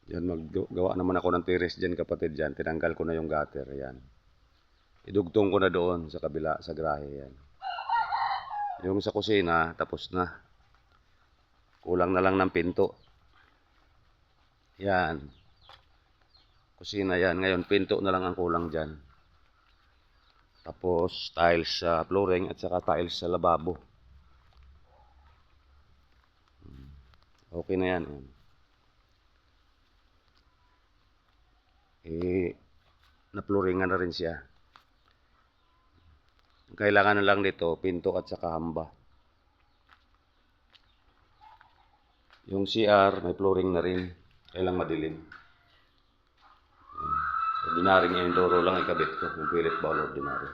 Yan, maggawa naman ako ng terrace dyan, kapatid, dyan. Tinanggal ko na yung gutter, yan. Idugtong ko na doon sa kabila, sa grahe, yan. Yung sa kusina, tapos na. Kulang na lang ng pinto. Yan. Kusina yan. Ngayon, pinto na lang ang kulang dyan. Tapos, tiles sa flooring at saka tiles sa lababo. Okay na yan. Na-flooringan na rin siya. Kailangan na lang dito, pinto at saka hamba. Yung CR, may flooring na rin. Kailang madilim. Ordinaryong indoor lang ikabit ko. Yung toilet bowl, ordinary.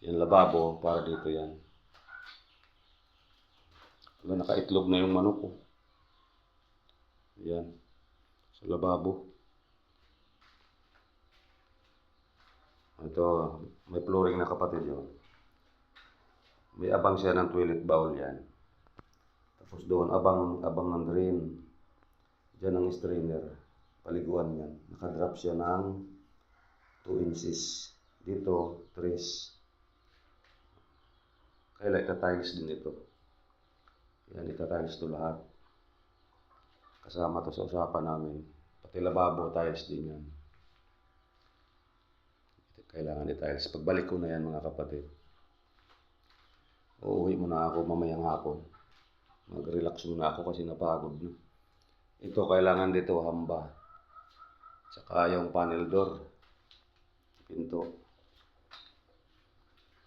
Yung lababo, para dito yan. Nakaitlog na yung manok ko. Yan. Sa lababo. Ito, may flooring na, kapatid, yun. May abang siya ng toilet bowl yan. Tapos doon, abang ng drain. Diyan ang strainer. Paliguan yan. Nakadrop siya ng 2 inches. Dito, 3. Kaya itatiles din ito. Yan, itatiles ito lahat. Kasama to sa usapan namin. Pati lababo, tiles din yan. Kailangan i-tiles. Pagbalik ko na yan, mga kapatid. Uuwi muna ako mamayang hapon. Mag-relax muna ako kasi napagod na. Ito, kailangan dito hamba. Tsaka yung panel door. Pinto.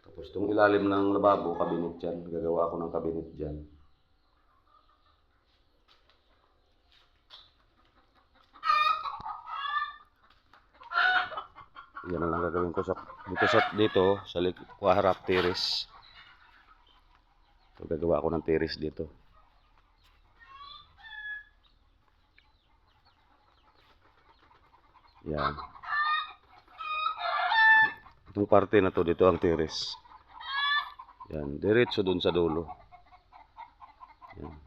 Tapos itong ilalim ng lababo, kabinet yan. Gagawa ako ng kabinet dyan. Yan ang gagawin ko dito sa harap terrace. So, gagawa ako ng terrace dito. Yan. Itong parte na to, dito ang terrace. Yan, diretso dun sa dulo. Yan.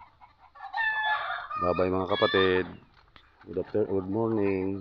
Bye-bye, mga kapatid. Good morning.